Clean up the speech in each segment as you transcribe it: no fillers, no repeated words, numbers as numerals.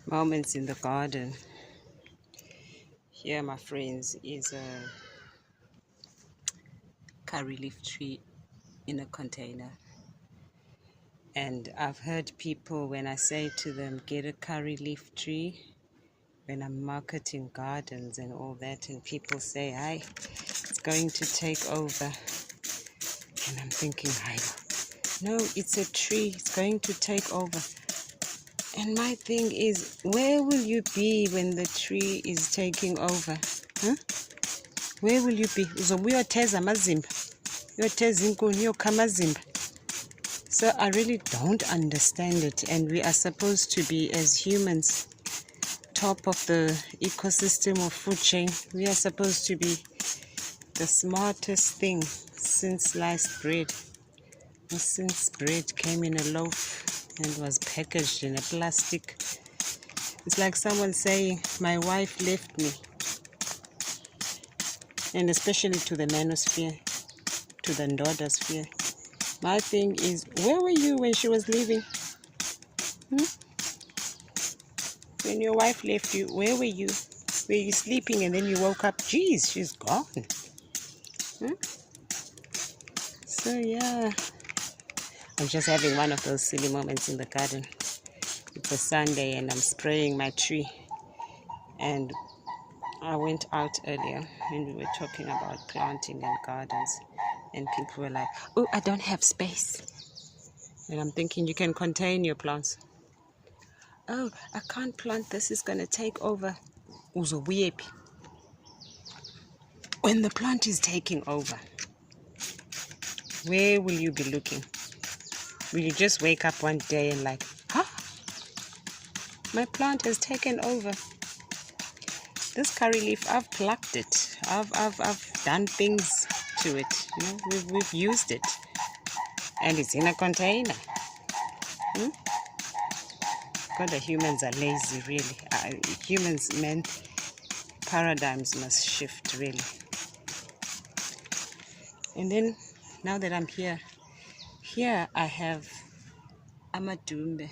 Moments in the garden. Here, my friends, is a curry leaf tree in a container. And I've heard people, when I say to them, get a curry leaf tree, when I'm marketing gardens and all that, and people say, hi, it's going to take over. And I'm thinking, hi, no, it's a tree, it's going to take over. And my thing is, where will you be when the tree is taking over? Huh? Where will you be? Uzobuyotheza amazimba, uyotheza inkuni, uyokha amazimba. So I really don't understand it, and we are supposed to be, as humans, top of the ecosystem of food chain. We are supposed to be the smartest thing since sliced bread, and since bread came in a loaf and was packaged in a plastic. It's like someone saying, my wife left me. And especially to the manosphere, to the Ndoda sphere. My thing is, where were you when she was leaving? When your wife left you, where were you? Were you sleeping and then you woke up? Geez, she's gone. So yeah, I'm just having one of those silly moments in the garden. It's a Sunday and I'm spraying my tree. And I went out earlier and we were talking about planting and gardens. And people were like, oh, I don't have space. And I'm thinking, you can contain your plants. Oh, I can't plant this, is going to take over. Uzobuyepi. When the plant is taking over, where will you be looking? Will you just wake up one day and like, huh? My plant has taken over. This curry leaf, I've plucked it. I've done things to it. You know, we've used it. And it's in a container. God, the humans are lazy, really. Humans, men, paradigms must shift, really. And then, now that I'm here I have amadumbe,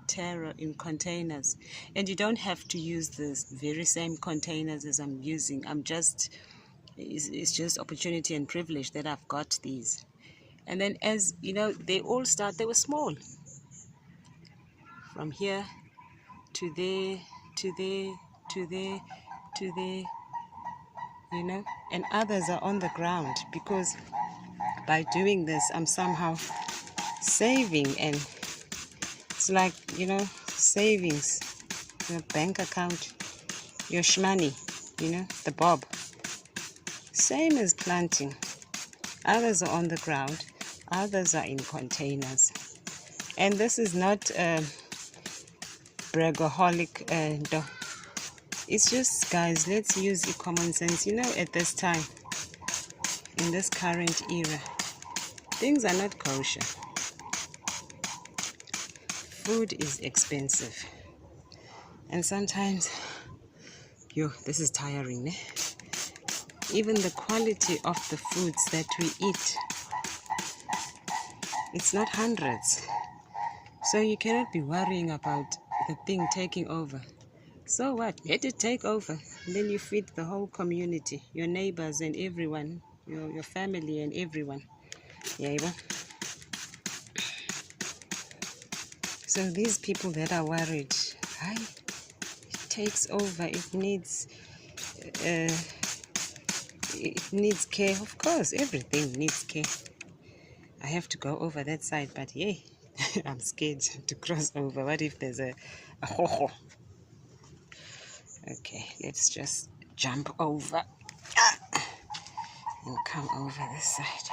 taro in containers. And you don't have to use the very same containers as I'm using. It's just opportunity and privilege that I've got these. And then, as you know, they all start, they were small. From here to there, to there, to there, to there, you know. And others are on the ground because by doing this, I'm somehow saving. And it's like, you know, savings, your bank account, your shmoney, you know, the bob. Same as planting. Others are on the ground, others are in containers. And this is not bragaholic. It's just, guys, let's use common sense. You know, at this time, in this current era, things are not kosher. Food is expensive. And sometimes, this is tiring, eh? Even the quality of the foods that we eat, it's not hundreds. So you cannot be worrying about the thing taking over. So what? Let it take over. And then you feed the whole community, your neighbors and everyone, your family and everyone. Yeah. So these people that are worried, it takes over, it needs care. Of course, everything needs care. I have to go over that side, but yay, I'm scared to cross over. What if there's a ho-ho? Okay, let's just jump over and come over this side.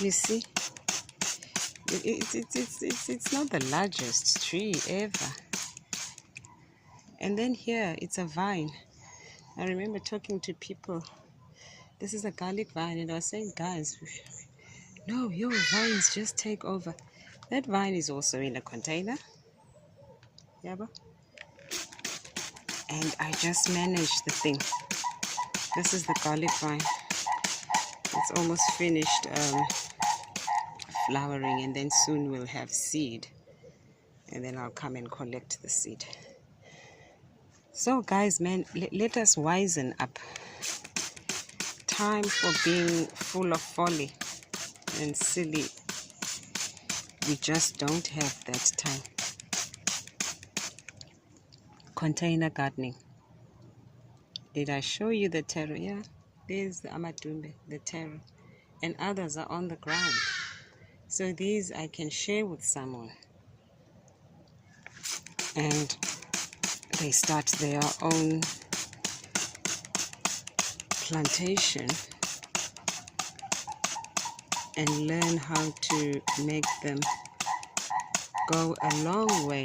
You see, it's not the largest tree ever. And then here, it's a vine. I remember talking to people. This is a garlic vine, and I was saying, guys, no, your vines just take over. That vine is also in a container. Yeah, and I just managed the thing. This is the garlic vine. it's almost finished flowering, and then soon we'll have seed, and then I'll come and collect the seed. So guys, man, let us wisen up. Time for being full of folly and silly. We just don't have that time. Container gardening. Did I show you the taro? Yeah, there's the amadumbe, the taro, and others are on the ground. So these I can share with someone, and they start their own plantation and learn how to make them go a long way.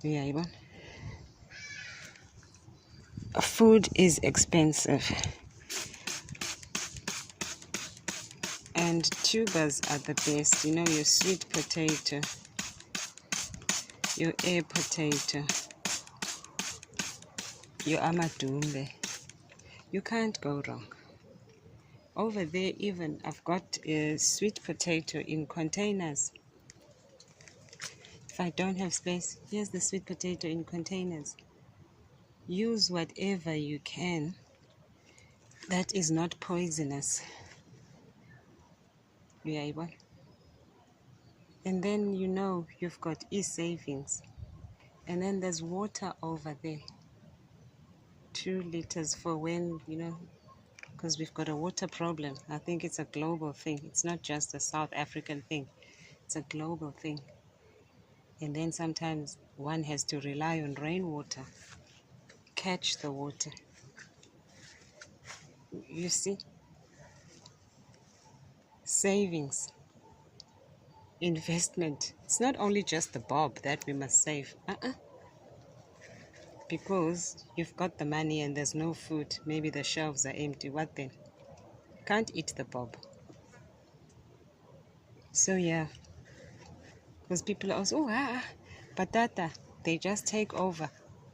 Yeah, Ivan. Food is expensive, and tubers are the best. You know, your sweet potato, your air potato, your amadumbe. You can't go wrong. Over there even, I've got a sweet potato in containers. If I don't have space, here's the sweet potato in containers. Use whatever you can that is not poisonous. You are able. And then you know you've got e-savings. And then there's water over there. 2 liters for when, you know, because we've got a water problem. I think it's a global thing. It's not just a South African thing. It's a global thing. And then sometimes one has to rely on rainwater. Catch the water. You see? Savings. Investment. It's not only just the bob that we must save. Because you've got the money and there's no food. Maybe the shelves are empty. What then? Can't eat the bob. So yeah. Because people are also, patata. They just take over.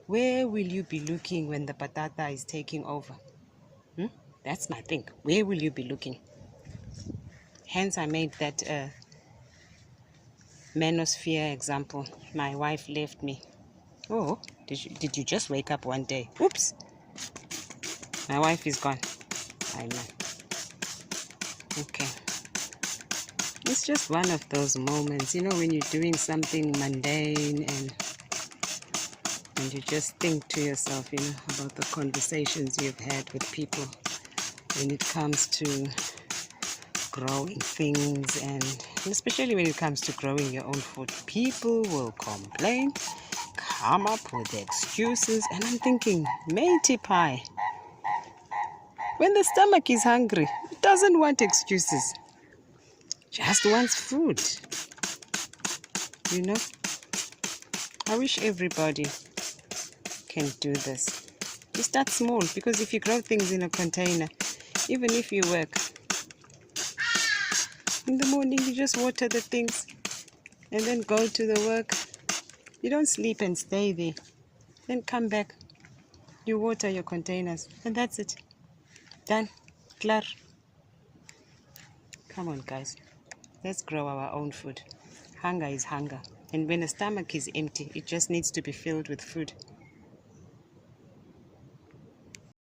Where will you be looking when the patata is taking over? That's my thing. Where will you be looking? Hence I made that manosphere example. My wife left me. Oh, did you just wake up one day? Oops. My wife is gone. I know. Okay. It's just one of those moments, you know, when you're doing something mundane and you just think to yourself, you know, about the conversations you've had with people when it comes to growing things, and especially when it comes to growing your own food. People will complain, come up with excuses, and I'm thinking, matey pie. When the stomach is hungry, it doesn't want excuses. Just wants food. You know? I wish everybody can do this. You start small, because if you grow things in a container, even if you work, in the morning you just water the things and then go to the work. You don't sleep and stay there. Then come back. You water your containers and that's it. Done. Clar. Come on, guys. Let's grow our own food. Hunger is hunger. And when the stomach is empty, it just needs to be filled with food.